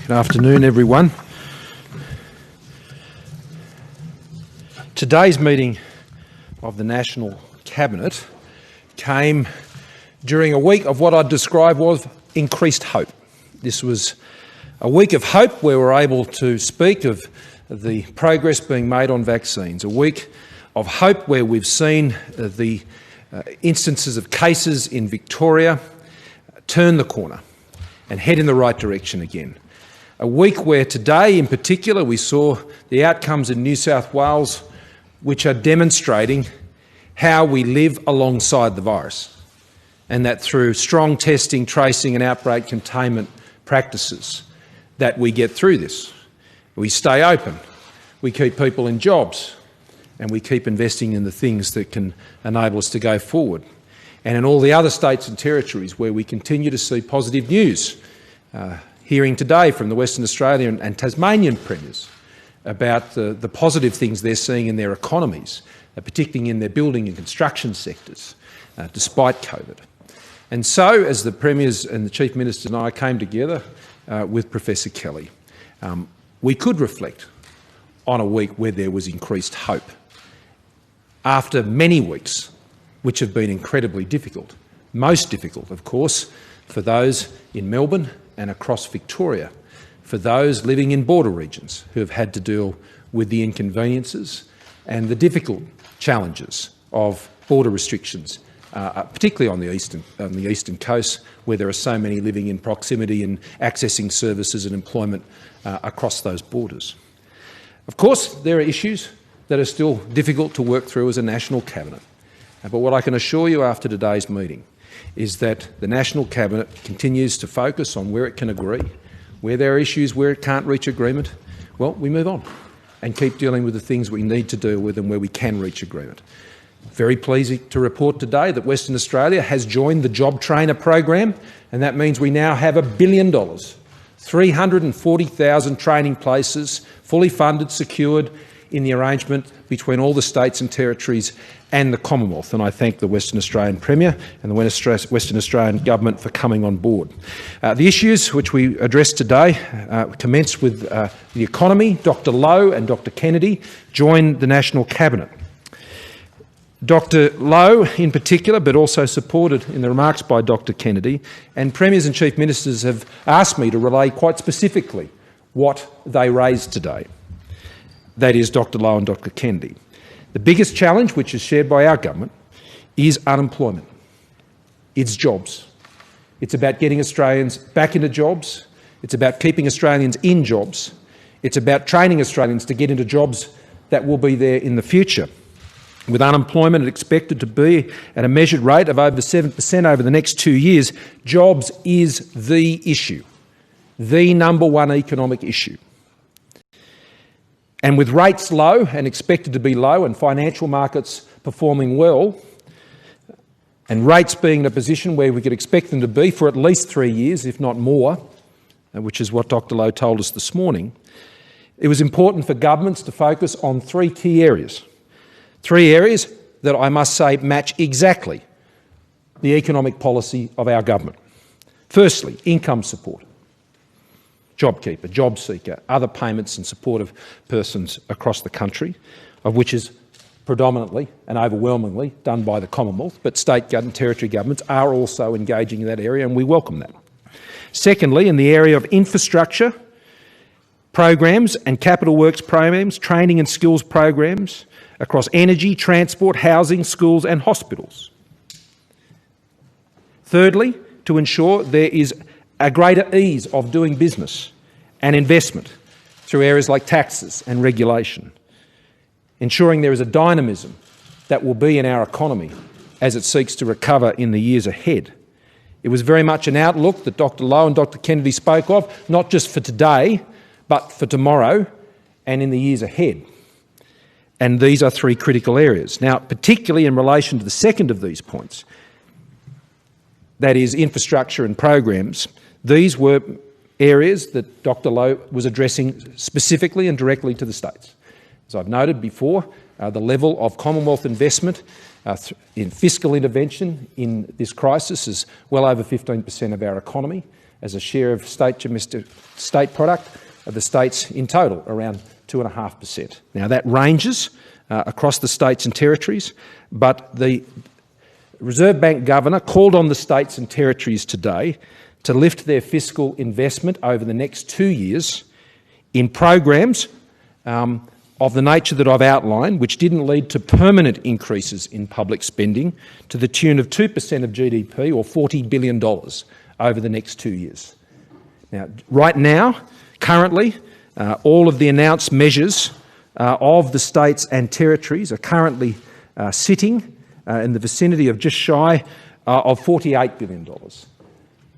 Good afternoon, everyone. Today's meeting of the National Cabinet came during a week of what I'd describe was increased hope. This was a week of hope where we're able to speak of the progress being made on vaccines, a week of hope where we've seen the instances of cases in Victoria turn the corner and head in the right direction again. A week where today in particular we saw the outcomes in New South Wales which are demonstrating how we live alongside the virus, and that through strong testing, tracing and outbreak containment practices that we get through this. We stay open, we keep people in jobs, and we keep investing in the things that can enable us to go forward. And in all the other states and territories where we continue to see positive news, hearing today from the Western Australian and Tasmanian premiers about the positive things they're seeing in their economies, particularly in their building and construction sectors, despite COVID. And so, as the premiers and the chief ministers and I came together with Professor Kelly, we could reflect on a week where there was increased hope. After many weeks which have been incredibly difficult, most difficult, of course, for those in Melbourne and across Victoria, for those living in border regions who have had to deal with the inconveniences and the difficult challenges of border restrictions, particularly on the eastern coast, where there are so many living in proximity and accessing services and employment across those borders. Of course, there are issues that are still difficult to work through as a National Cabinet. But what I can assure you after today's meeting is that the National Cabinet continues to focus on where it can agree. Where there are issues where it can't reach agreement, well, we move on and keep dealing with the things we need to deal with and where we can reach agreement. Very pleasing to report today that Western Australia has joined the Job Trainer program, and that means we now have $1 billion, 340,000 training places, fully funded, secured in the arrangement between all the states and territories and the Commonwealth. And I thank the Western Australian Premier and the Western Australian Government for coming on board. The issues which we address today commence with the economy. Dr Lowe and Dr Kennedy joined the National Cabinet. Dr Lowe in particular, but also supported in the remarks by Dr Kennedy, and Premiers and Chief Ministers have asked me to relay quite specifically what they raised today. That is Dr Lowe and Dr Kennedy. The biggest challenge, which is shared by our government, is unemployment. It's jobs. It's about getting Australians back into jobs. It's about keeping Australians in jobs. It's about training Australians to get into jobs that will be there in the future. With unemployment expected to be at a measured rate of over 7% over the next 2 years, jobs is the issue, the number one economic issue. And with rates low and expected to be low and financial markets performing well, and rates being in a position where we could expect them to be for at least 3 years, if not more, which is what Dr Lowe told us this morning, it was important for governments to focus on three key areas. Three areas that I must say match exactly the economic policy of our government. Firstly, income support. JobKeeper, JobSeeker, other payments in support of persons across the country, of which is predominantly and overwhelmingly done by the Commonwealth, but state and territory governments are also engaging in that area, and we welcome that. Secondly, in the area of infrastructure programs and capital works programs, training and skills programs across energy, transport, housing, schools and hospitals. Thirdly, to ensure there is a greater ease of doing business and investment through areas like taxes and regulation, ensuring there is a dynamism that will be in our economy as it seeks to recover in the years ahead. It was very much an outlook that Dr Lowe and Dr Kennedy spoke of, not just for today, but for tomorrow and in the years ahead. And these are three critical areas. Now, particularly in relation to the second of these points, that is infrastructure and programs, these were areas that Dr Lowe was addressing specifically and directly to the states. As I've noted before, the level of Commonwealth investment in fiscal intervention in this crisis is well over 15% of our economy. as a share of state product of the states in total, around 2.5%. Now that ranges across the states and territories, but the Reserve Bank Governor called on the states and territories today to lift their fiscal investment over the next 2 years in programs of the nature that I've outlined, which didn't lead to permanent increases in public spending to the tune of 2% of GDP or $40 billion over the next 2 years. Now, right now, currently, all of the announced measures of the states and territories are currently sitting in the vicinity of just shy of $48 billion.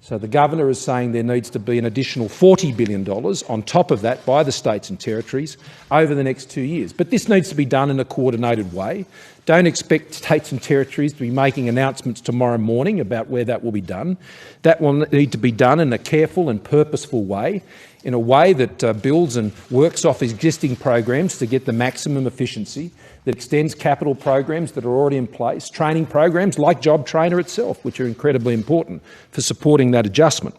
So the Governor is saying there needs to be an additional $40 billion on top of that by the states and territories over the next 2 years. But this needs to be done in a coordinated way. Don't expect states and territories to be making announcements tomorrow morning about where that will be done. That will need to be done in a careful and purposeful way, in a way that builds and works off existing programs to get the maximum efficiency, that extends capital programs that are already in place, training programs like Job Trainer itself, which are incredibly important for supporting that adjustment.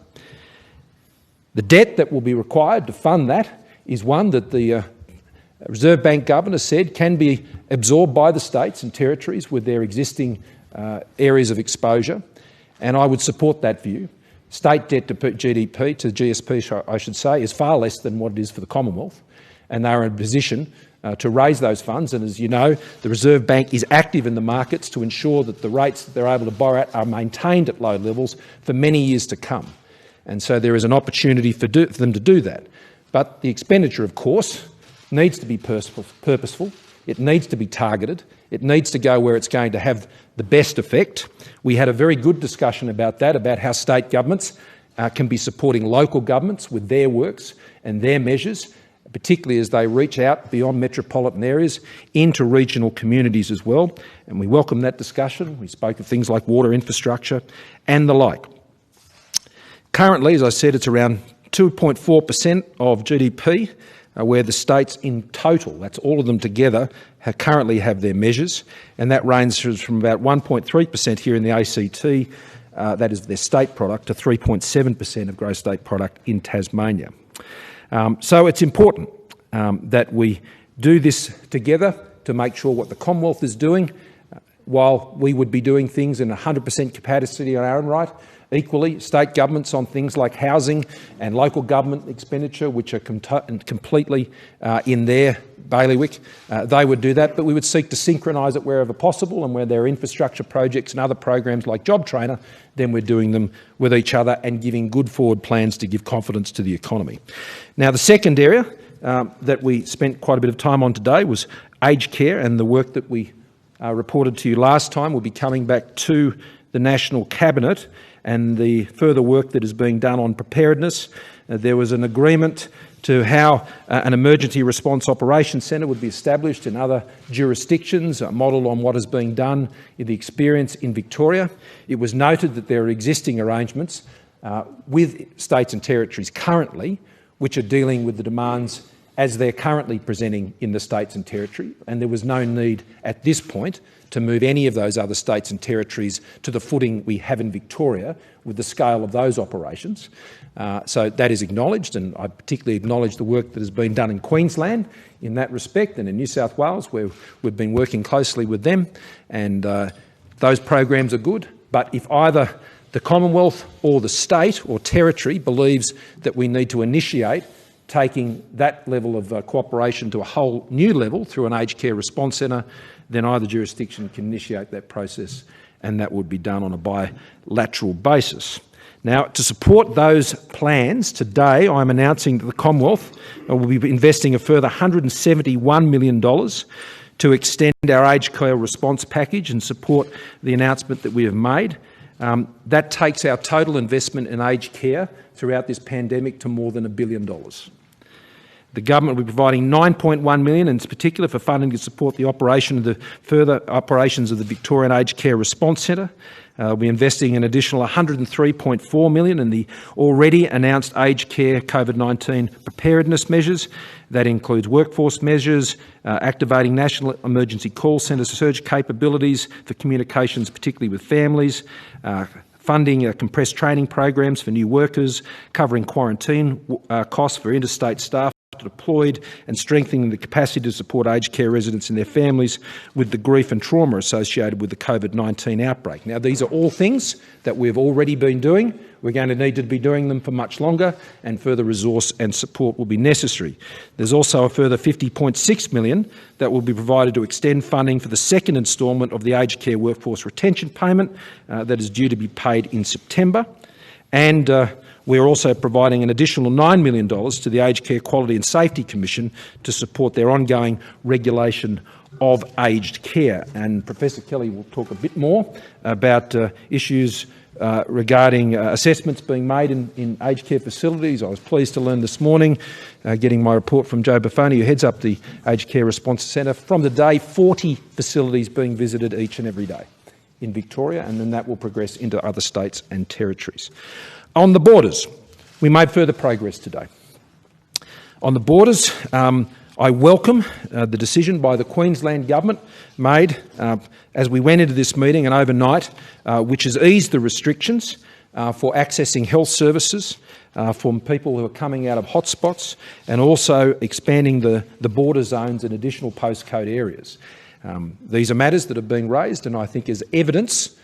The debt that will be required to fund that is one that the Reserve Bank Governor said can be absorbed by the states and territories with their existing areas of exposure, and I would support that view. State debt to GDP, to GSP I should say, is far less than what it is for the Commonwealth, and they are in a position to raise those funds. And as you know, the Reserve Bank is active in the markets to ensure that the rates that they're able to borrow at are maintained at low levels for many years to come. And so there is an opportunity for them to do that. But the expenditure, of course, needs to be purposeful. It needs to be targeted. It needs to go where it's going to have the best effect. We had a very good discussion about that, about how state governments can be supporting local governments with their works and their measures, particularly as they reach out beyond metropolitan areas into regional communities as well. And we welcome that discussion. We spoke of things like water infrastructure and the like. Currently, as I said, it's around 2.4% of GDP, where the states in total, that's all of them together, currently have their measures, and that ranges from about 1.3% here in the ACT, that is their state product, to 3.7% of gross state product in Tasmania. So it's important that we do this together to make sure what the Commonwealth is doing, while we would be doing things in 100% capacity on our own right. Equally, state governments on things like housing and local government expenditure, which are completely in their bailiwick, they would do that, but we would seek to synchronise it wherever possible, and where there are infrastructure projects and other programs like Job Trainer, then we're doing them with each other and giving good forward plans to give confidence to the economy. Now, the second area that we spent quite a bit of time on today was aged care, and the work that we reported to you last time will be coming back to the National Cabinet, and the further work that is being done on preparedness. There was an agreement to how an emergency response operations centre would be established in other jurisdictions, modelled on what is being done in the experience in Victoria. It was noted that there are existing arrangements with states and territories currently, which are dealing with the demands as they're currently presenting in the states and territory, and there was no need at this point to move any of those other states and territories to the footing we have in Victoria with the scale of those operations. So that is acknowledged, and I particularly acknowledge the work that has been done in Queensland in that respect, and in New South Wales, where we've been working closely with them, and those programs are good. But if either the Commonwealth or the state or territory believes that we need to initiate taking that level of cooperation to a whole new level through an aged care response centre, then either jurisdiction can initiate that process, and that would be done on a bilateral basis. Now, to support those plans, today I'm announcing that the Commonwealth will be investing a further $171 million to extend our aged care response package and support the announcement that we have made. That takes our total investment in aged care throughout this pandemic to more than $1 billion. The government will be providing $9.1 million, in particular for funding to support the operation of the further operations of the Victorian Aged Care Response Centre. We'll be investing an additional $103.4 million in the already announced aged care COVID-19 preparedness measures. That includes workforce measures, activating National Emergency Call Centre surge capabilities for communications, particularly with families, funding compressed training programs for new workers, covering quarantine costs for interstate staff deployed, and strengthening the capacity to support aged care residents and their families with the grief and trauma associated with the COVID-19 outbreak. Now, these are all things that we've already been doing. We're going to need to be doing them for much longer, and further resource and support will be necessary. There's also a further $50.6 million that will be provided to extend funding for the second instalment of the aged care workforce retention payment that is due to be paid in September. And we're also providing an additional $9 million to the Aged Care Quality and Safety Commission to support their ongoing regulation of aged care. And Professor Kelly will talk a bit more about issues regarding assessments being made in aged care facilities. I was pleased to learn this morning, getting my report from Joe Buffoni, who heads up the Aged Care Response Centre, from today 40 facilities being visited each and every day in Victoria, and then that will progress into other states and territories. On the borders, we made further progress today. On the borders, I welcome the decision by the Queensland Government made as we went into this meeting and overnight, which has eased the restrictions for accessing health services from people who are coming out of hotspots, and also expanding the border zones in additional postcode areas. These are matters that have been raised, and I think is evidence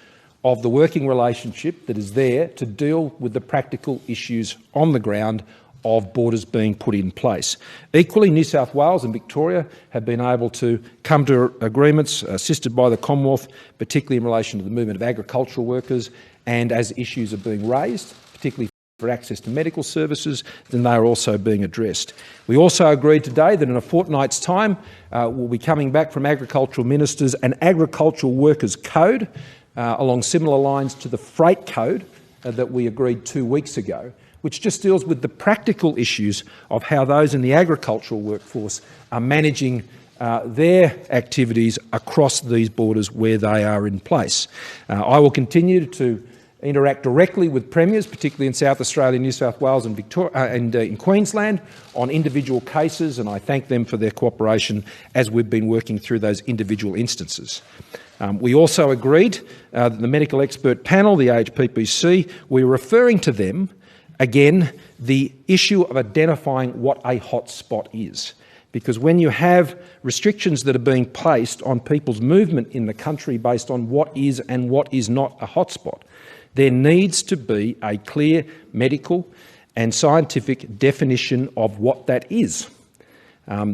of the working relationship that is there to deal with the practical issues on the ground of borders being put in place. Equally, New South Wales and Victoria have been able to come to agreements assisted by the Commonwealth, particularly in relation to the movement of agricultural workers, and as issues are being raised, particularly for access to medical services, then they are also being addressed. We also agreed today that in a fortnight's time we'll be coming back from agricultural ministers an agricultural workers code along similar lines to the freight code that we agreed 2 weeks ago, which just deals with the practical issues of how those in the agricultural workforce are managing their activities across these borders where they are in place. I will continue to interact directly with premiers, particularly in South Australia, New South Wales and Victoria, and in Queensland, on individual cases, and I thank them for their cooperation as we've been working through those individual instances. We also agreed that the medical expert panel, the AHPPC, we're referring to them, again, the issue of identifying what a hotspot is. Because when you have restrictions that are being placed on people's movement in the country based on what is and what is not a hotspot, there needs to be a clear medical and scientific definition of what that is.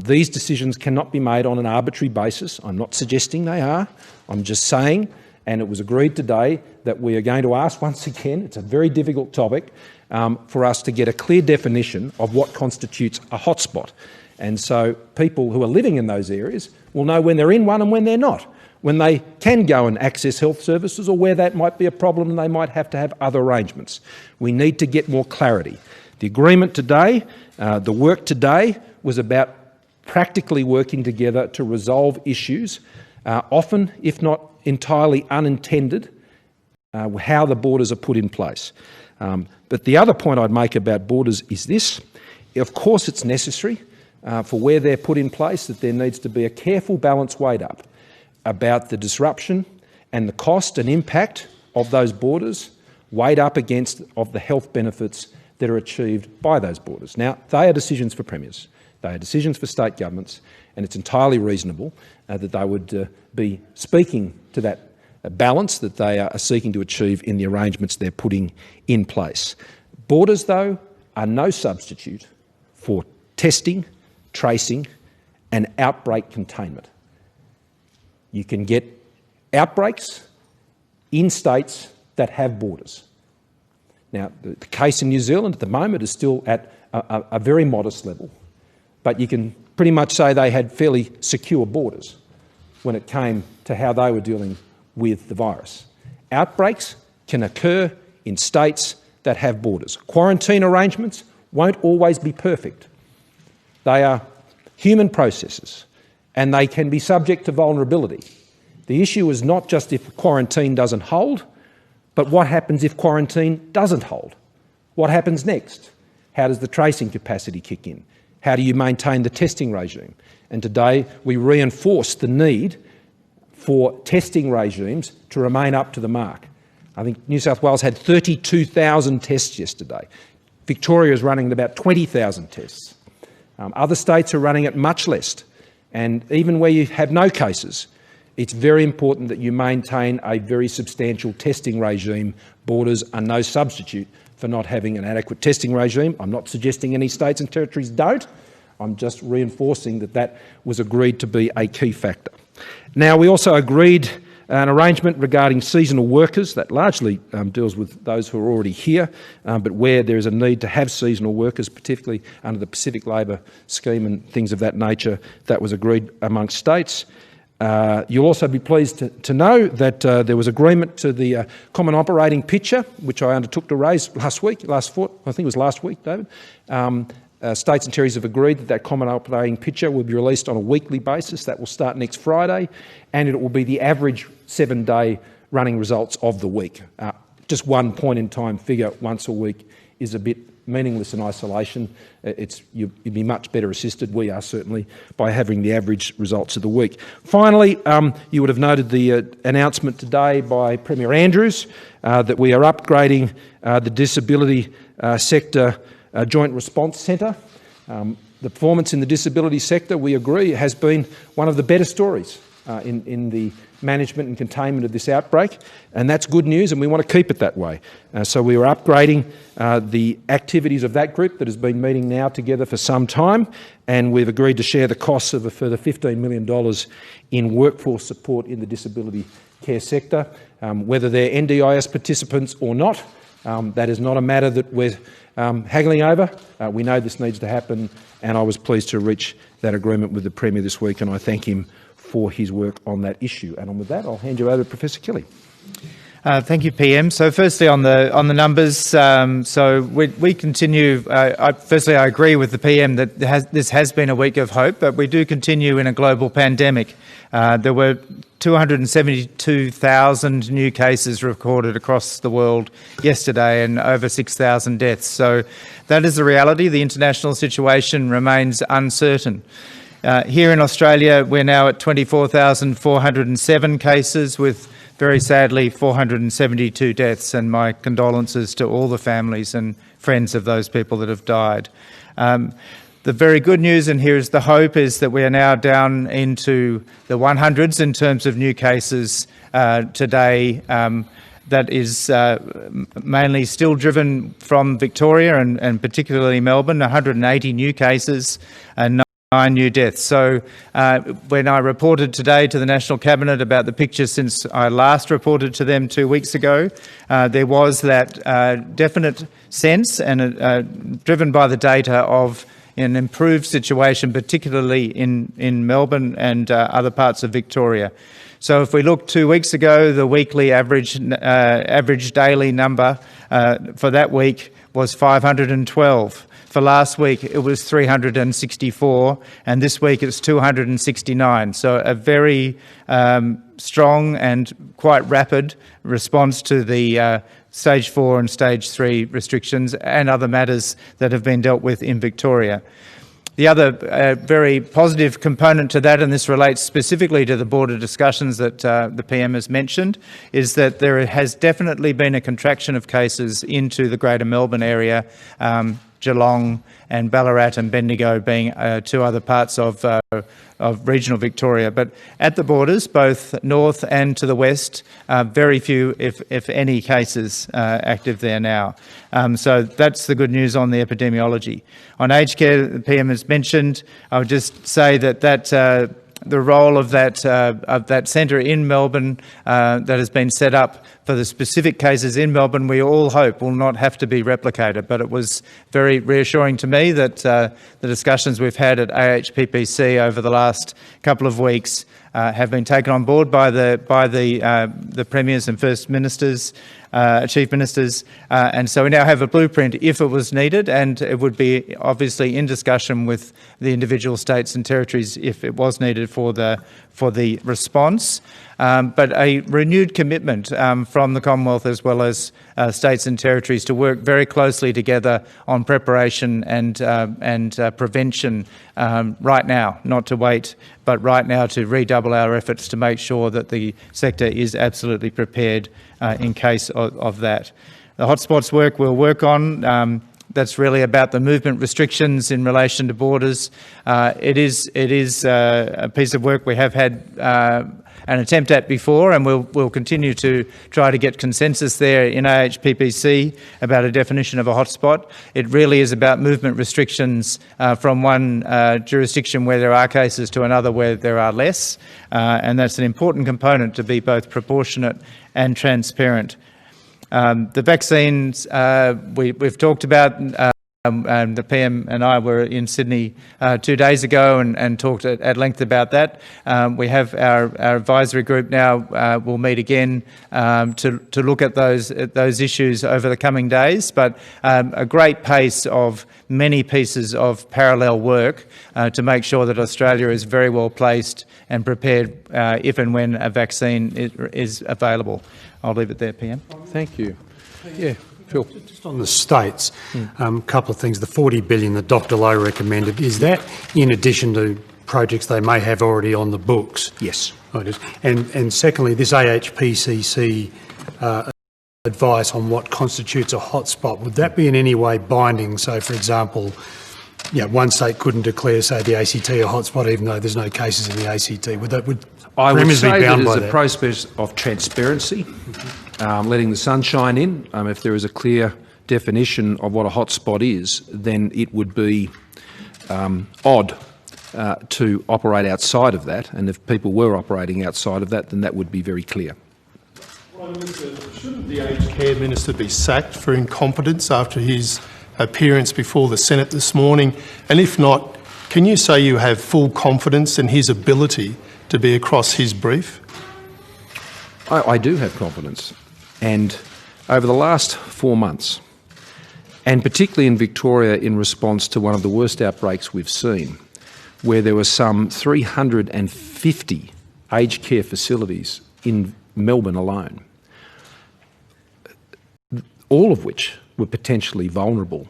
These decisions cannot be made on an arbitrary basis. I'm not suggesting they are. I'm just saying, and it was agreed today, that we are going to ask once again, it's a very difficult topic, for us to get a clear definition of what constitutes a hotspot. And so people who are living in those areas will know when they're in one and when they're not, when they can go and access health services, or where that might be a problem and they might have to have other arrangements. We need to get more clarity. The agreement today, the work today, was about practically working together to resolve issues, often, if not entirely unintended, how the borders are put in place. But the other point I'd make about borders is this. Of course it's necessary for where they're put in place that there needs to be a careful balance weighed up about the disruption and the cost and impact of those borders, weighed up against of the health benefits that are achieved by those borders. Now, they are decisions for premiers. They are decisions for state governments, and it's entirely reasonable that they would be speaking to that balance that they are seeking to achieve in the arrangements they're putting in place. Borders, though, are no substitute for testing, tracing and outbreak containment. You can get outbreaks in states that have borders. Now, the case in New Zealand at the moment is still at a very modest level, but you can pretty much say they had fairly secure borders when it came to how they were dealing with the virus. Outbreaks can occur in states that have borders. Quarantine arrangements won't always be perfect. They are human processes, and they can be subject to vulnerability. The issue is not just if quarantine doesn't hold, but what happens if quarantine doesn't hold? What happens next? How does the tracing capacity kick in? How do you maintain the testing regime? And today we reinforce the need for testing regimes to remain up to the mark. I think New South Wales had 32,000 tests yesterday. Victoria is running at about 20,000 tests. Other states are running at much less. And even where you have no cases, it's very important that you maintain a very substantial testing regime. Borders are no substitute for not having an adequate testing regime. I'm not suggesting any states and territories don't. I'm just reinforcing that that was agreed to be a key factor. Now, we also agreed an arrangement regarding seasonal workers that largely deals with those who are already here, but where there is a need to have seasonal workers, particularly under the Pacific Labour Scheme and things of that nature, that was agreed amongst states. You'll also be pleased to know that there was agreement to the Common Operating Picture, which I undertook to raise last week, I think it was last week, David. States and territories have agreed that that Common Operating Picture will be released on a weekly basis. That will start next Friday, and it will be the average 7-day running results of the week. Just one point-in-time figure once a week is a bit meaningless in isolation. You'd be much better assisted, we are certainly, by having the average results of the week. Finally, you would have noted the announcement today by Premier Andrews that we are upgrading the disability sector Joint Response Centre. The performance in the disability sector, we agree, has been one of the better stories in the management and containment of this outbreak, and that's good news, and we want to keep it that way. So we are upgrading the activities of that group that has been meeting now together for some time, and we've agreed to share the costs of a further $15 million in workforce support in the disability care sector. Whether they're NDIS participants or not, that is not a matter that we're haggling over. We know this needs to happen, and I was pleased to reach that agreement with the Premier this week, and I thank him for his work on that issue. And with that, I'll hand you over to Professor Kelly. Thank you, PM. So firstly, on the numbers, so we continue. Firstly, I agree with the PM that this has been a week of hope, but we do continue in a global pandemic. There were 272,000 new cases recorded across the world yesterday and over 6,000 deaths. So that is the reality. The international situation remains uncertain. Here in Australia, we're now at 24,407 cases with, very sadly, 472 deaths, and my condolences to all the families and friends of those people that have died. The very good news, and here's the hope, is that we are now down into the 100s in terms of new cases today. That is mainly still driven from Victoria and particularly Melbourne, 180 new cases and 9 new deaths. So when I reported today to the National Cabinet about the picture since I last reported to them 2 weeks ago, there was that definite sense, and driven by the data, of an improved situation, particularly in Melbourne and other parts of Victoria. So if we look 2 weeks ago, the weekly average daily number for that week was 512. For last week, it was 364, and this week it's 269. So a very strong and quite rapid response to the Stage 4 and Stage 3 restrictions and other matters that have been dealt with in Victoria. The other very positive component to that, and this relates specifically to the border discussions that the PM has mentioned, is that there has definitely been a contraction of cases into the Greater Melbourne area, Geelong and Ballarat and Bendigo being two other parts of regional Victoria. But at the borders, both north and to the west, very few, if any, cases active there now. So that's the good news on the epidemiology. On aged care, the PM has mentioned. I would just say that the role of that centre in Melbourne that has been set up for the specific cases in Melbourne, we all hope will not have to be replicated. But it was very reassuring to me that the discussions we've had at AHPPC over the last couple of weeks have been taken on board by the premiers and first ministers, chief ministers, and so we now have a blueprint if it was needed, and it would be obviously in discussion with the individual states and territories if it was needed for the response. but a renewed commitment from the Commonwealth as well as states and territories to work very closely together on preparation and prevention right now, not to wait, but right now to redouble our efforts to make sure that the sector is absolutely prepared in case of that. The hotspots work we'll work on. That's really about the movement restrictions in relation to borders. It is a piece of work we have had an attempt at before, and we'll continue to try to get consensus there in AHPPC about a definition of a hotspot. It really is about movement restrictions from one jurisdiction where there are cases to another where there are less, and that's an important component to be both proportionate and transparent. The vaccines we've talked about, and the PM and I were in Sydney 2 days ago and talked at length about that. We have our advisory group now will meet again to look at those issues over the coming days, but a great pace of many pieces of parallel work to make sure that Australia is very well placed and prepared if and when a vaccine is available. I'll leave it there, PM. Thank you. Yeah, Phil. Just on the states, a couple of things. The $40 billion that Dr Lowe recommended, is that in addition to projects they may have already on the books? Yes. Oh, it is. And secondly, this AHPCC advice on what constitutes a hotspot, would that be in any way binding? So, for example, one state couldn't declare, say, the ACT a hotspot even though there's no cases in the ACT. I would say that bound by as a process of transparency, letting the sunshine in. If there is a clear definition of what a hotspot is, then it would be odd to operate outside of that. And if people were operating outside of that, then that would be very clear. Prime Minister, shouldn't the Aged Care Minister be sacked for incompetence after his appearance before the Senate this morning? And if not, can you say you have full confidence in his ability to be across his brief? I do have confidence. And over the last 4 months, and particularly in Victoria in response to one of the worst outbreaks we've seen, where there were some 350 aged care facilities in Melbourne alone, all of which were potentially vulnerable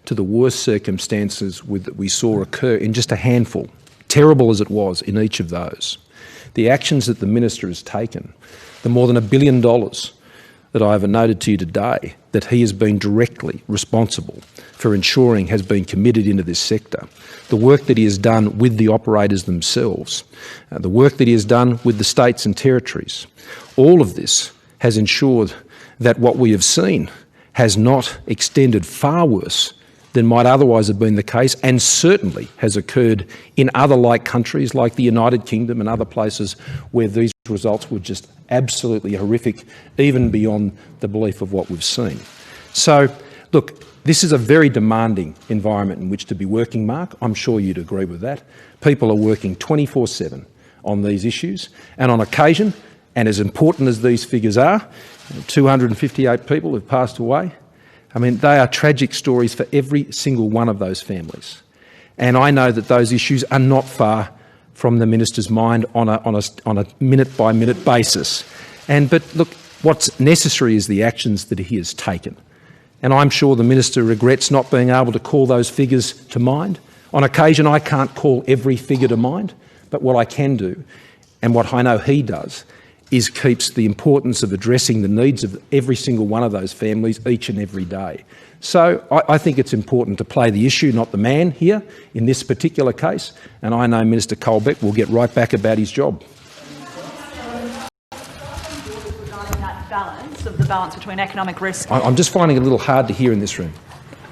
to the worst circumstances that we saw occur in just a handful, terrible as it was in each of those. The actions that the Minister has taken, the more than $1 billion that I have noted to you today, that he has been directly responsible for ensuring has been committed into this sector, the work that he has done with the operators themselves, the work that he has done with the states and territories, all of this has ensured that what we have seen has not extended far worse than might otherwise have been the case, and certainly has occurred in other like countries like the United Kingdom and other places where these results were just absolutely horrific, even beyond the belief of what we've seen. So, look, this is a very demanding environment in which to be working, Mark. I'm sure you'd agree with that. People are working 24/7 on these issues, and on occasion, and as important as these figures are, 258 people have passed away. I mean, they are tragic stories for every single one of those families. And I know that those issues are not far from the Minister's mind on a minute-by-minute basis. But look, what's necessary is the actions that he has taken. And I'm sure the Minister regrets not being able to call those figures to mind. On occasion, I can't call every figure to mind, but what I can do, and what I know he does, is keeps the importance of addressing the needs of every single one of those families each and every day. So I think it's important to play the issue, not the man here in this particular case, and I know Minister Colbeck will get right back about his job. The balance between economic risk. I'm just finding it a little hard to hear in this room.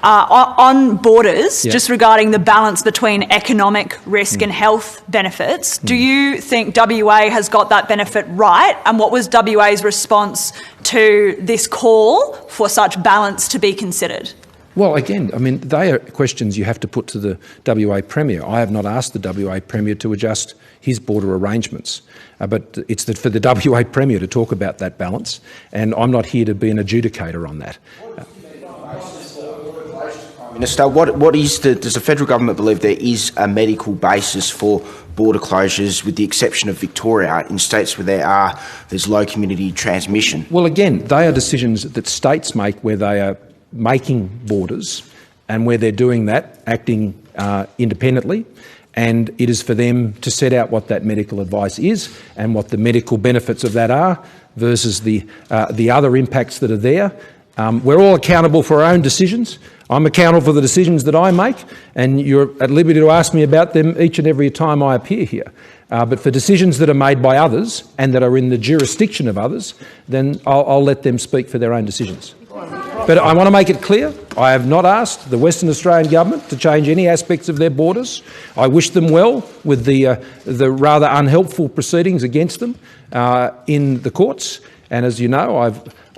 On borders, just regarding the balance between economic risk and health benefits, do you think WA has got that benefit right? And what was WA's response to this call for such balance to be considered? Well, again, I mean, they are questions you have to put to the WA Premier. I have not asked the WA Premier to adjust his border arrangements, but it's for the WA Premier to talk about that balance, and I'm not here to be an adjudicator on that. Minister, does the federal government believe there is a medical basis for border closures, with the exception of Victoria, in states where there's low community transmission? Well, again, they are decisions that states make where they are making borders and where they're doing that, acting independently. And it is for them to set out what that medical advice is and what the medical benefits of that are versus the other impacts that are there. We're all accountable for our own decisions. I'm accountable for the decisions that I make, and you're at liberty to ask me about them each and every time I appear here. But for decisions that are made by others and that are in the jurisdiction of others, then I'll let them speak for their own decisions. But I want to make it clear, I have not asked the Western Australian government to change any aspects of their borders. I wish them well with the rather unhelpful proceedings against them in the courts. And as you know,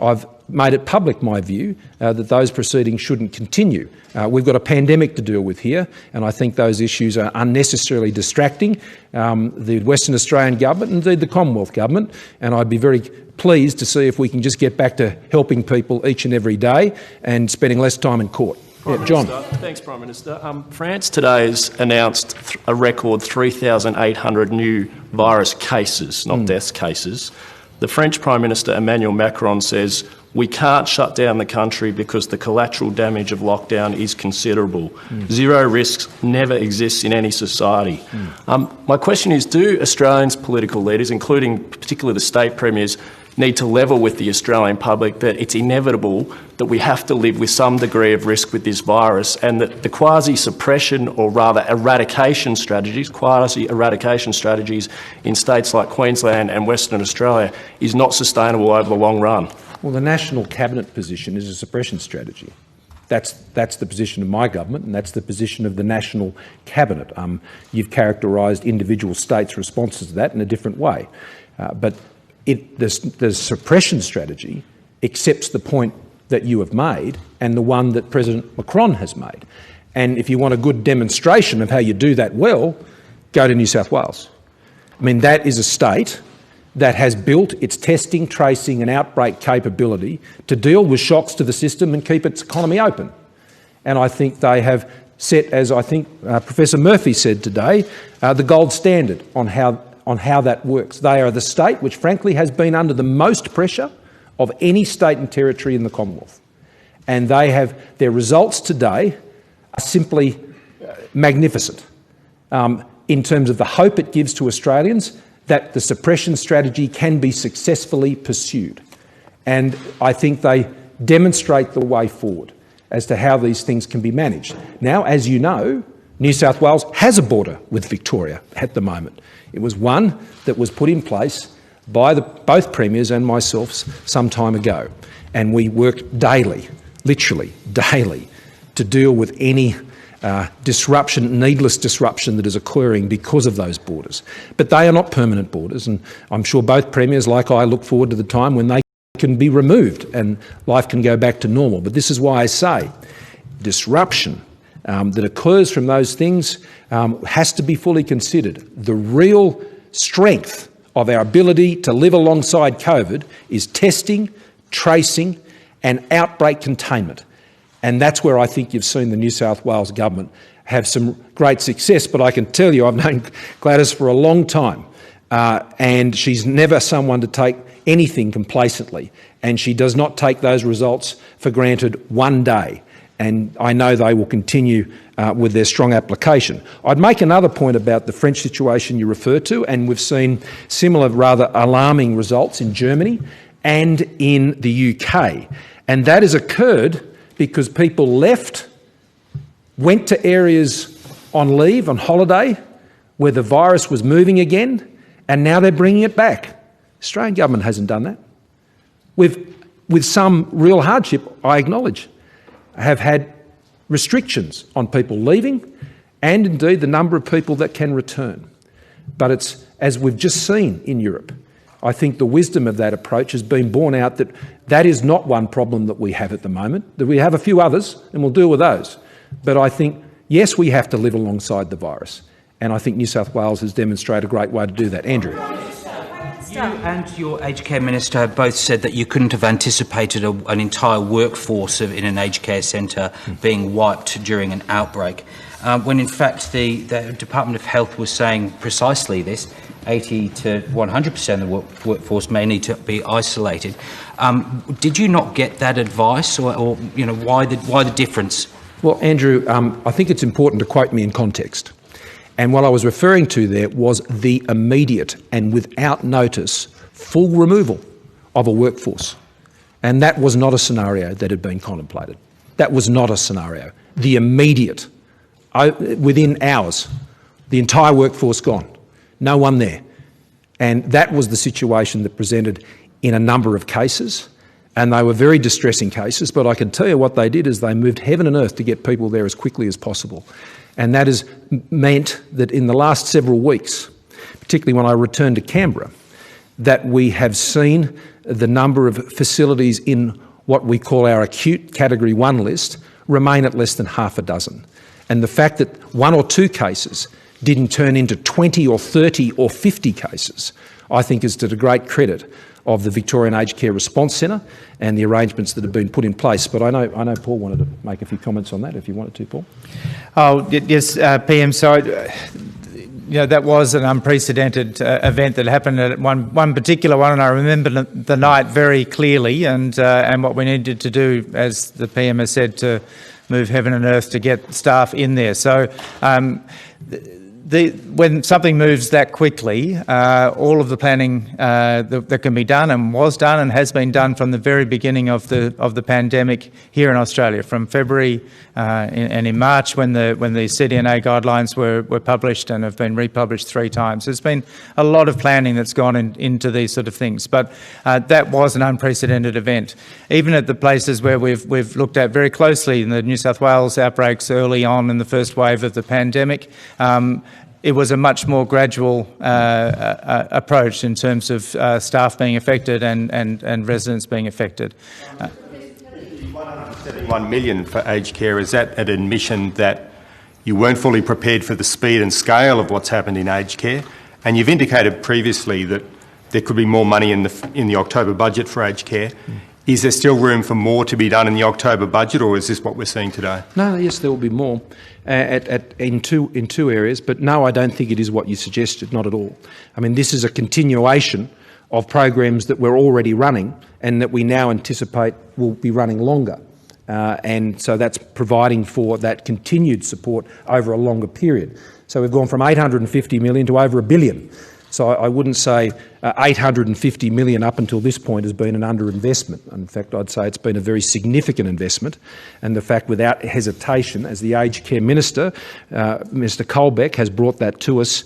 I've made it public my view that those proceedings shouldn't continue. We've got a pandemic to deal with here, and I think those issues are unnecessarily distracting the Western Australian government and indeed the Commonwealth government, and I'd be very pleased to see if we can just get back to helping people each and every day and spending less time in court. Yeah, John. Thanks, Prime Minister. France today has announced a record 3,800 new virus cases, not deaths cases. The French Prime Minister Emmanuel Macron says we can't shut down the country because the collateral damage of lockdown is considerable. Zero risks never exists in any society. My question is, do Australians' political leaders, including particularly the state premiers, need to level with the Australian public that it's inevitable that we have to live with some degree of risk with this virus, and that the quasi-suppression, or rather eradication strategies, quasi-eradication strategies in states like Queensland and Western Australia is not sustainable over the long run? Well, the National Cabinet position is a suppression strategy. That's the position of my government, and that's the position of the National Cabinet. You've characterised individual states' responses to that in a different way. But the suppression strategy accepts the point that you have made and the one that President Macron has made. And if you want a good demonstration of how you do that well, go to New South Wales. I mean, that is a state that has built its testing, tracing and outbreak capability to deal with shocks to the system and keep its economy open. And I think they have set, as I think Professor Murphy said today, the gold standard on how that works. They are the state which frankly has been under the most pressure of any state and territory in the Commonwealth. And their results today are simply magnificent in terms of the hope it gives to Australians that the suppression strategy can be successfully pursued. And I think they demonstrate the way forward as to how these things can be managed. Now, as you know, New South Wales has a border with Victoria at the moment. It was one that was put in place by both premiers and myself some time ago. And we worked daily, literally daily, to deal with any disruption, needless disruption that is occurring because of those borders. But they are not permanent borders, and I'm sure both premiers, like I, look forward to the time when they can be removed and life can go back to normal. But this is why I say disruption that occurs from those things has to be fully considered. The real strength of our ability to live alongside COVID is testing, tracing and outbreak containment. And that's where I think you've seen the New South Wales government have some great success. But I can tell you, I've known Gladys for a long time, and she's never someone to take anything complacently. And she does not take those results for granted one day. And I know they will continue with their strong application. I'd make another point about the French situation you refer to, and we've seen similar rather alarming results in Germany and in the UK. And that has occurred because people went to areas on leave, on holiday, where the virus was moving again, and now they're bringing it back. The Australian government hasn't done that. With some real hardship, I acknowledge, have had restrictions on people leaving and indeed the number of people that can return. But it's, as we've just seen in Europe, I think the wisdom of that approach has been borne out that that is not one problem that we have at the moment, that we have a few others and we'll deal with those. But I think, yes, we have to live alongside the virus. And I think New South Wales has demonstrated a great way to do that. Andrew. You and your aged care minister both said that you couldn't have anticipated an entire workforce in an aged care centre being wiped during an outbreak, when in fact the Department of Health was saying precisely this: 80 to 100% of the workforce may need to be isolated. Did you not get that advice, or you know, why the difference? Well, Andrew, I think it's important to quote me in context. And what I was referring to there was the immediate and without notice full removal of a workforce. And that was not a scenario that had been contemplated. That was not a scenario. The immediate, within hours, the entire workforce gone. No one there. And that was the situation that presented in a number of cases. And they were very distressing cases, but I can tell you what they did is they moved heaven and earth to get people there as quickly as possible. And that has meant that in the last several weeks, particularly when I returned to Canberra, that we have seen the number of facilities in what we call our acute Category 1 list remain at less than half a dozen. And the fact that 1 or 2 cases didn't turn into 20 or 30 or 50 cases, I think is to the great credit of the Victorian Aged Care Response Centre and the arrangements that have been put in place. But I know Paul wanted to make a few comments on that, if you wanted to, Paul. Oh, yes, PM. So, you know, that was an unprecedented event that happened at one particular one, and I remember the night very clearly, and what we needed to do, as the PM has said, to move heaven and earth to get staff in there. So, when something moves that quickly, all of the planning that can be done and was done and has been done from the very beginning of the pandemic here in Australia, from February and in March when the CDNA guidelines were published and have been republished 3 times. There's been a lot of planning that's gone into these sort of things, but that was an unprecedented event. Even at the places where we've looked at very closely in the New South Wales outbreaks early on in the first wave of the pandemic, it was a much more gradual approach in terms of staff being affected and residents being affected. 171 million for aged care, is that an admission that you weren't fully prepared for the speed and scale of what's happened in aged care? And you've indicated previously that there could be more money in the October budget for aged care. Is there still room for more to be done in the October budget, or is this what we're seeing today? No, yes, there will be more in two areas, but no, I don't think it is what you suggested, not at all. I mean, this is a continuation of programs that we're already running and that we now anticipate will be running longer. And so that's providing for that continued support over a longer period. So we've gone from 850 million to over $1 billion. So I wouldn't say 850 million up until this point has been an underinvestment. In fact, I'd say it's been a very significant investment. And the fact, without hesitation, as the Aged Care Minister, Mr Colbeck, has brought that to us,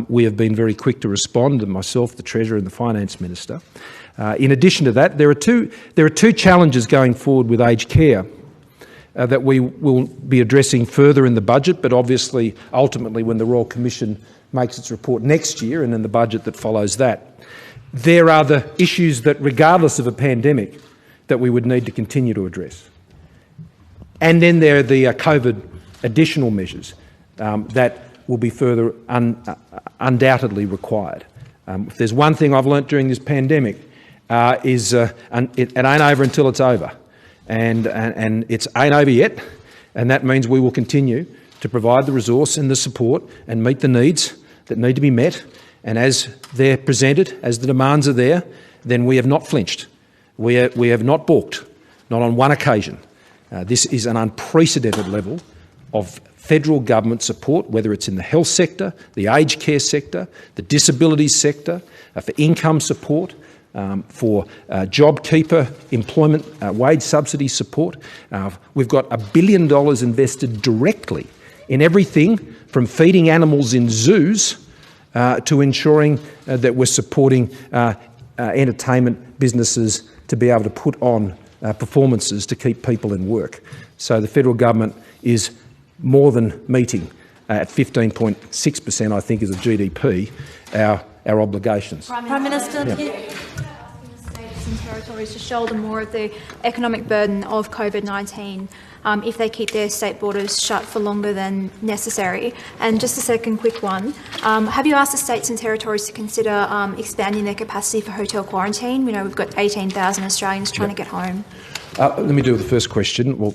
we have been very quick to respond, and myself, the Treasurer and the Finance Minister. In addition to that, there are two challenges going forward with aged care that we will be addressing further in the budget, but obviously, ultimately, when the Royal Commission makes its report next year and in the budget that follows that. There are the issues that, regardless of a pandemic, that we would need to continue to address. And then there are the COVID additional measures that will be further undoubtedly required. If there's one thing I've learnt during this pandemic is it ain't over until it's over. And it ain't over yet, and that means we will continue to provide the resource and the support and meet the needs that need to be met. And as they're presented, as the demands are there, then we have not flinched. We have not balked, not on one occasion. This is an unprecedented level of federal government support, whether it's in the health sector, the aged care sector, the disabilities sector, for income support, for JobKeeper employment wage subsidy support. We've got $1 billion invested directly in everything from feeding animals in zoos to ensuring that we're supporting entertainment businesses to be able to put on performances to keep people in work. So the federal government is more than meeting at 15.6%, I think, as a GDP, our obligations. Prime Minister, territories to shoulder more of the economic burden of COVID-19 if they keep their state borders shut for longer than necessary? And just a second quick one, have you asked the states and territories to consider expanding their capacity for hotel quarantine? We know we've got 18,000 Australians trying to get home. Let me do the first question. Well,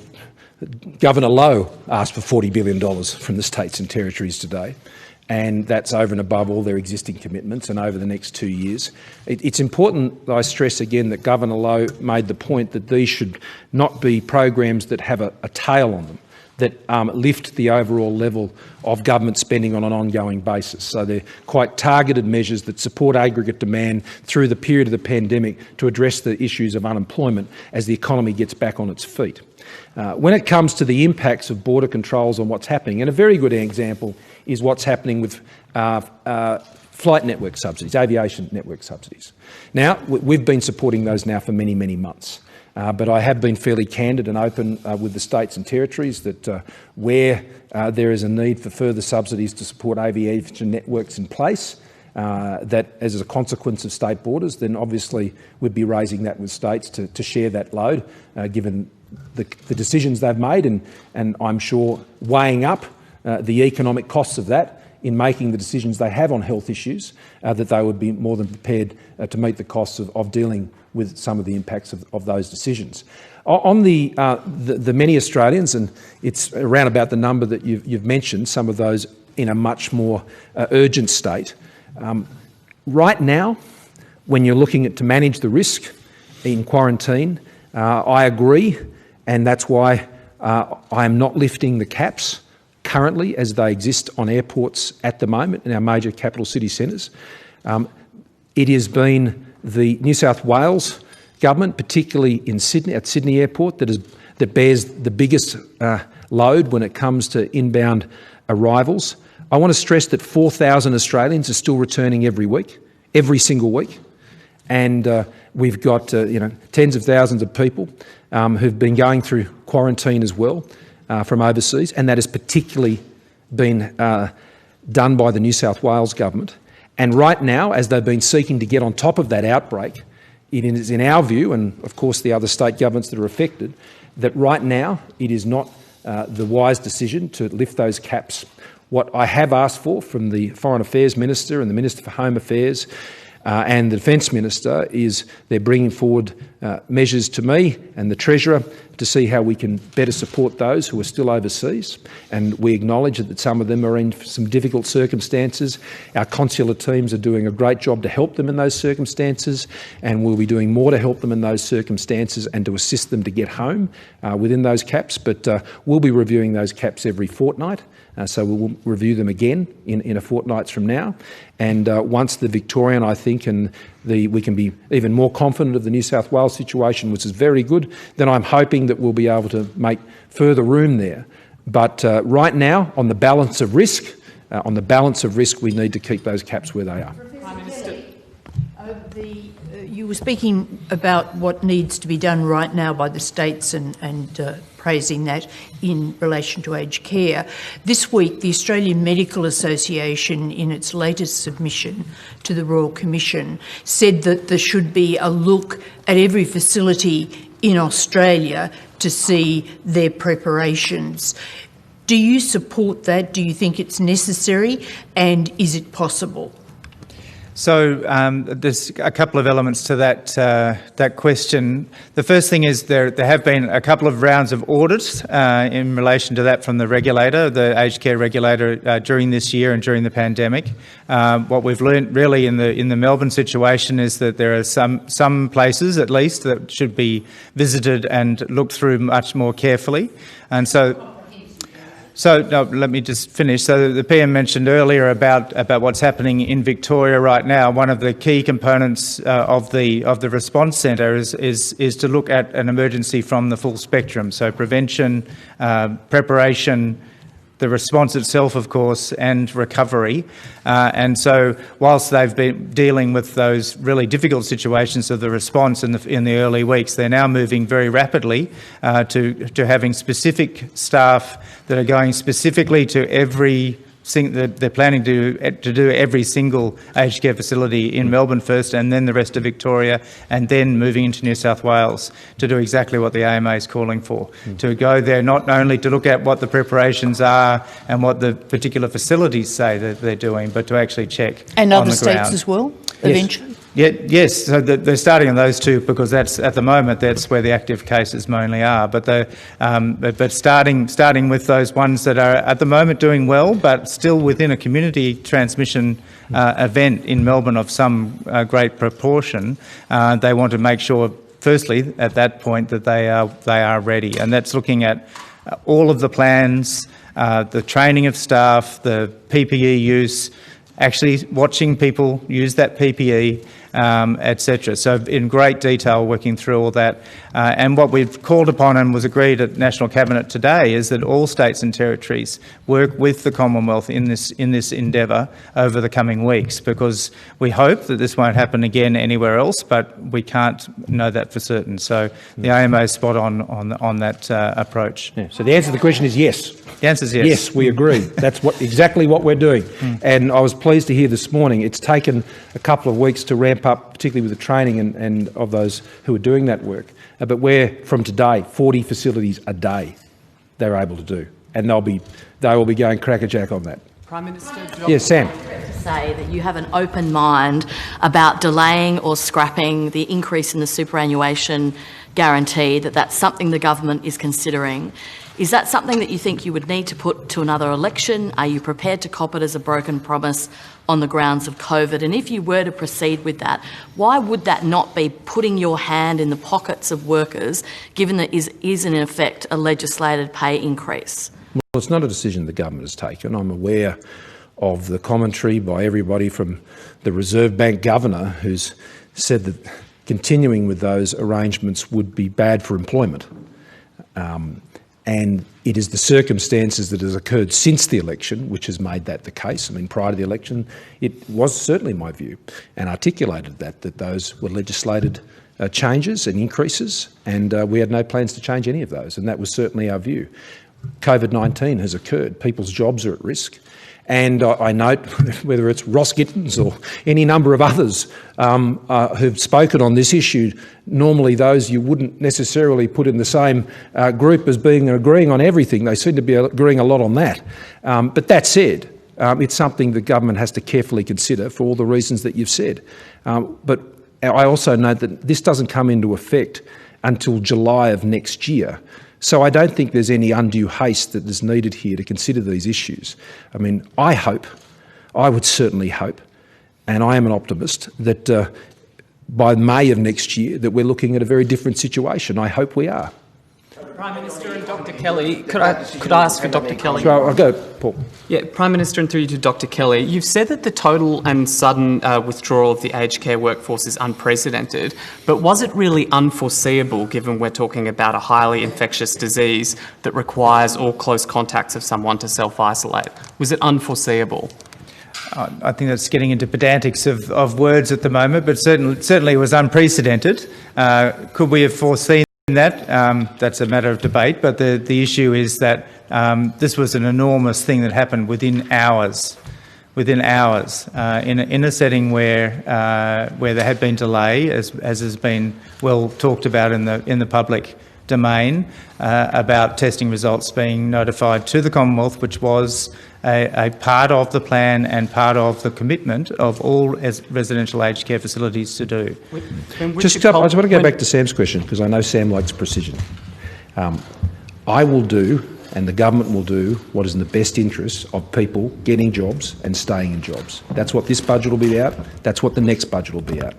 Governor Lowe asked for $40 billion from the states and territories today, and that's over and above all their existing commitments and over the next 2 years. It's important that I stress again that Governor Lowe made the point that these should not be programs that have a tail on them, that lift the overall level of government spending on an ongoing basis. So they're quite targeted measures that support aggregate demand through the period of the pandemic to address the issues of unemployment as the economy gets back on its feet. When it comes to the impacts of border controls on what's happening, and a very good example is what's happening with flight network subsidies, aviation network subsidies. Now, we've been supporting those now for many, many months. But I have been fairly candid and open with the states and territories that where there is a need for further subsidies to support aviation networks in place, that as a consequence of state borders, then obviously we'd be raising that with states to share that load, given the decisions they've made and I'm sure weighing up the economic costs of that in making the decisions they have on health issues, that they would be more than prepared to meet the costs of dealing with some of the impacts of those decisions. On the many Australians, and it's around about the number that you've mentioned, some of those in a much more urgent state. Right now, when you're looking at to manage the risk in quarantine, I agree, and that's why I am not lifting the caps currently as they exist on airports at the moment in our major capital city centres. It has been the New South Wales government, particularly in Sydney, at Sydney Airport, that bears the biggest load when it comes to inbound arrivals. I want to stress that 4,000 Australians are still returning every week, every single week, and we've got tens of thousands of people who've been going through quarantine as well from overseas, and that has particularly been done by the New South Wales government. And right now, as they've been seeking to get on top of that outbreak, it is in our view, and of course the other state governments that are affected, that right now it is not the wise decision to lift those caps. What I have asked for from the Foreign Affairs Minister and the Minister for Home Affairs and the Defence Minister is they're bringing forward measures to me and the Treasurer to see how we can better support those who are still overseas. And we acknowledge that some of them are in some difficult circumstances. Our consular teams are doing a great job to help them in those circumstances, and we'll be doing more to help them in those circumstances and to assist them to get home within those caps. But we'll be reviewing those caps every fortnight. So we'll review them again in a fortnight from now. And once the Victorian, I think, and we can be even more confident of the New South Wales situation, which is very good, then I'm hoping that we'll be able to make further room there. But right now, on the balance of risk, we need to keep those caps where they are. Prime Minister. You were speaking about what needs to be done right now by the states and praising that in relation to aged care. This week, the Australian Medical Association, in its latest submission to the Royal Commission, said that there should be a look at every facility in Australia to see their preparations. Do you support that? Do you think it's necessary? And is it possible? So there's a couple of elements to that question. The first thing is there have been a couple of rounds of audits in relation to that from the regulator, the aged care regulator, during this year and during the pandemic. What we've learned really in the Melbourne situation is that there are some places at least that should be visited and looked through much more carefully. And so no, let me just finish. So the PM mentioned earlier about what's happening in Victoria right now. One of the key components of the response centre is to look at an emergency from the full spectrum. So prevention, preparation, the response itself, of course, and recovery. And so whilst they've been dealing with those really difficult situations of the response in the early weeks, they're now moving very rapidly to having specific staff that are going specifically to every they're planning to do every single aged care facility in Melbourne first, and then the rest of Victoria, and then moving into New South Wales to do exactly what the AMA is calling for. To go there not only to look at what the preparations are and what the particular facilities say that they're doing, but to actually check and on other the states ground. as well, eventually? Yes, so they're starting on those two because that's at the moment that's where the active cases mainly are. But starting with those ones that are at the moment doing well, but still within a community transmission event in Melbourne of some great proportion, they want to make sure, firstly, at that point that they are ready, and that's looking at all of the plans, the training of staff, the PPE use, actually watching people use that PPE, etc. So in great detail working through all that. And what we've called upon and was agreed at National Cabinet today is that all states and territories work with the Commonwealth in this endeavour over the coming weeks, because we hope that this won't happen again anywhere else, but we can't know that for certain. So the AMA is spot on that approach. Yeah, so the answer to the question is yes. The answer is yes. Yes, we agree. That's exactly what we're doing. And I was pleased to hear this morning it's taken a couple of weeks to ramp up, particularly with the training and of those who are doing that work. But we're, from today, 40 facilities a day they're able to do. And they will be going crackerjack on that. Prime Minister, yes, Sam. To say that you have an open mind about delaying or scrapping the increase in the superannuation guarantee, that's something the government is considering. Is that something that you think you would need to put to another election? Are you prepared to cop it as a broken promise on the grounds of COVID? And if you were to proceed with that, why would that not be putting your hand in the pockets of workers, given that is in effect a legislated pay increase? Well, it's not a decision the government has taken. I'm aware of the commentary by everybody from the Reserve Bank governor, who's said that continuing with those arrangements would be bad for employment. And it is the circumstances that has occurred since the election which has made that the case. I mean, prior to the election, it was certainly my view and articulated that those were legislated changes and increases, and we had no plans to change any of those, and that was certainly our view. COVID-19 has occurred. People's jobs are at risk. And I note, whether it's Ross Gittins or any number of others who've spoken on this issue, normally those you wouldn't necessarily put in the same group as being agreeing on everything. They seem to be agreeing a lot on that. But that said, it's something the government has to carefully consider for all the reasons that you've said. But I also note that this doesn't come into effect until July of next year. So I don't think there's any undue haste that is needed here to consider these issues. I mean, I would certainly hope, and I am an optimist, that by May of next year that we're looking at a very different situation. I hope we are. Prime Minister and Dr Kelly, could I ask for Dr Kelly? Sure, I'll go, Paul. Yeah, Prime Minister, and through you to Dr Kelly, you've said that the total and sudden withdrawal of the aged care workforce is unprecedented, but was it really unforeseeable, given we're talking about a highly infectious disease that requires all close contacts of someone to self-isolate? Was it unforeseeable? I think that's getting into pedantics of words at the moment, but certainly it was unprecedented. Could we have foreseen that? That's a matter of debate, but the issue is that this was an enormous thing that happened within hours. In a setting where there had been delay, as has been well talked about in the public domain, about testing results being notified to the Commonwealth, which was a part of the plan and part of the commitment of all residential aged care facilities to do. I just want to go back to Sam's question, because I know Sam likes precision. I will do, and the government will do, what is in the best interest of people getting jobs and staying in jobs. That's what this budget will be about. That's what the next budget will be about.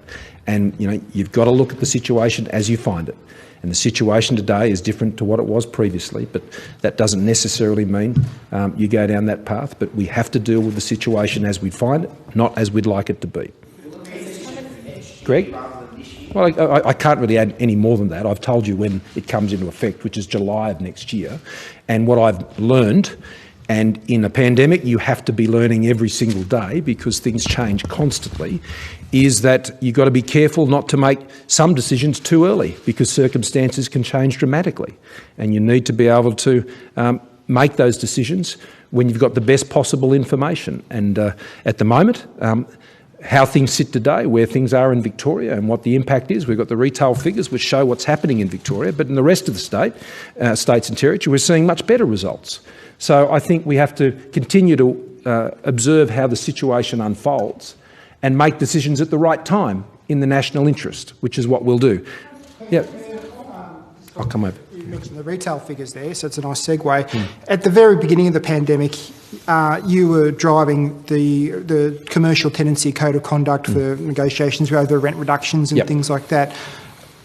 And you've got to look at the situation as you find it. And the situation today is different to what it was previously, but that doesn't necessarily mean you go down that path. But we have to deal with the situation as we find it, not as we'd like it to be. Greg? Well, I can't really add any more than that. I've told you when it comes into effect, which is July of next year. And what I've learned, and in a pandemic you have to be learning every single day because things change constantly, is that you've got to be careful not to make some decisions too early, because circumstances can change dramatically. And you need to be able to make those decisions when you've got the best possible information. And at the moment, how things sit today, where things are in Victoria and what the impact is. We've got the retail figures which show what's happening in Victoria, but in the rest of the states and territory, we're seeing much better results. So I think we have to continue to observe how the situation unfolds and make decisions at the right time in the national interest, which is what we'll do. Yeah, I'll come over. You mentioned the retail figures there, so it's a nice segue. At the very beginning of the pandemic, you were driving the commercial tenancy code of conduct for negotiations over rent reductions and things like that.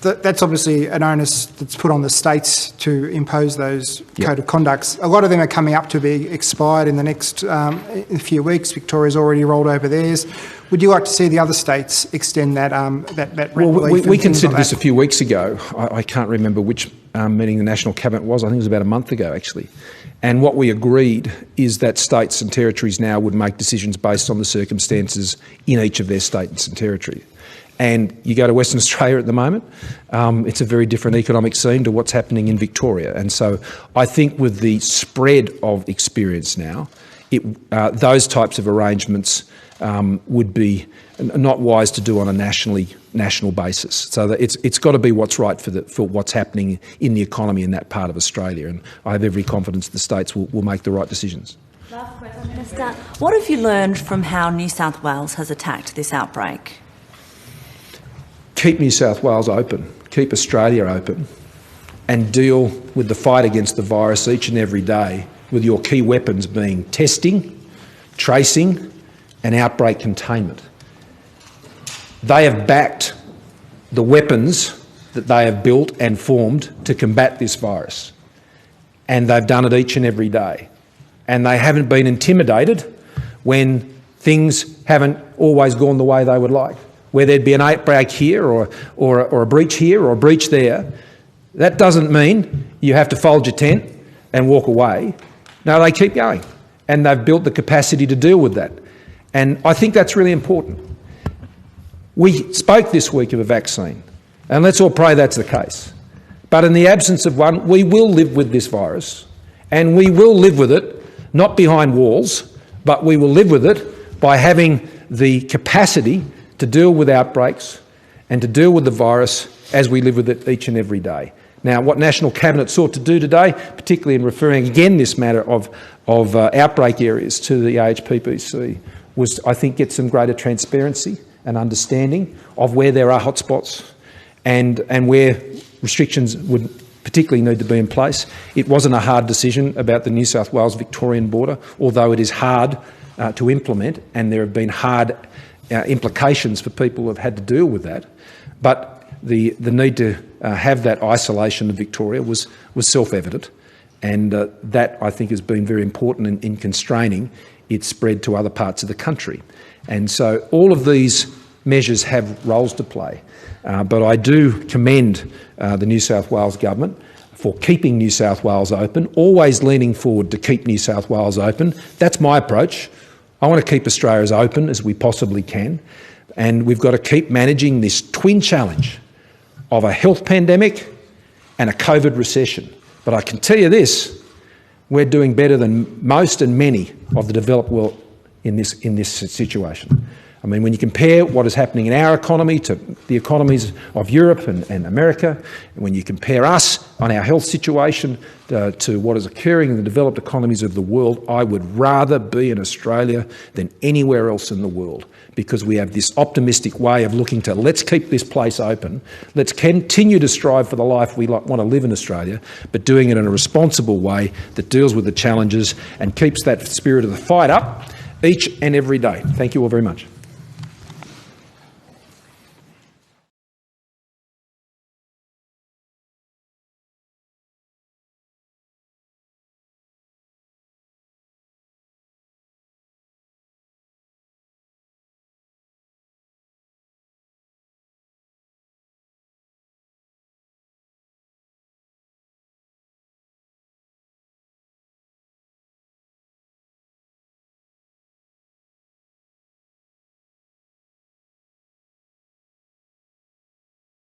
That's obviously an onus that's put on the states to impose those code of conducts. A lot of them are coming up to be expired in the next few weeks. Victoria's already rolled over theirs. Would you like to see the other states extend that rent relief? We considered this a few weeks ago. I can't remember which meeting the National Cabinet was. I think it was about a month ago, actually. And what we agreed is that states and territories now would make decisions based on the circumstances in each of their states and territory. And you go to Western Australia at the moment, it's a very different economic scene to what's happening in Victoria. And so I think with the spread of experience now, those types of arrangements would be not wise to do on a national basis. So that it's got to be what's right for what's happening in the economy in that part of Australia. And I have every confidence the states will make the right decisions. Last question, Minister. What have you learned from how New South Wales has attacked this outbreak? Keep New South Wales open, keep Australia open, and deal with the fight against the virus each and every day with your key weapons being testing, tracing, and outbreak containment. They have backed the weapons that they have built and formed to combat this virus, and they've done it each and every day. And they haven't been intimidated when things haven't always gone the way they would like. Where there'd be an outbreak here or a breach here or a breach there, that doesn't mean you have to fold your tent and walk away. No, they keep going, and they've built the capacity to deal with that. And I think that's really important. We spoke this week of a vaccine, and let's all pray that's the case. But in the absence of one, we will live with this virus, and we will live with it, not behind walls, but we will live with it by having the capacity to deal with outbreaks and to deal with the virus as we live with it each and every day. Now, what National Cabinet sought to do today, particularly in referring again this matter of outbreak areas to the AHPPC, was, I think, get some greater transparency and understanding of where there are hotspots and where restrictions would particularly need to be in place. It wasn't a hard decision about the New South Wales-Victorian border, although it is hard to implement, and there have been hard implications for people who have had to deal with that. But the need to have that isolation of Victoria was self-evident, and that, I think, has been very important in constraining its spread to other parts of the country. And so all of these measures have roles to play. But I do commend the New South Wales Government for keeping New South Wales open, always leaning forward to keep New South Wales open. That's my approach. I want to keep Australia as open as we possibly can, and we've got to keep managing this twin challenge of a health pandemic and a COVID recession. But I can tell you this, we're doing better than most and many of the developed world in this situation. I mean, when you compare what is happening in our economy to the economies of Europe and America, and when you compare us on our health situation to what is occurring in the developed economies of the world, I would rather be in Australia than anywhere else in the world, because we have this optimistic way of looking to, let's keep this place open, let's continue to strive for the life we want to live in Australia, but doing it in a responsible way that deals with the challenges and keeps that spirit of the fight up each and every day. Thank you all very much.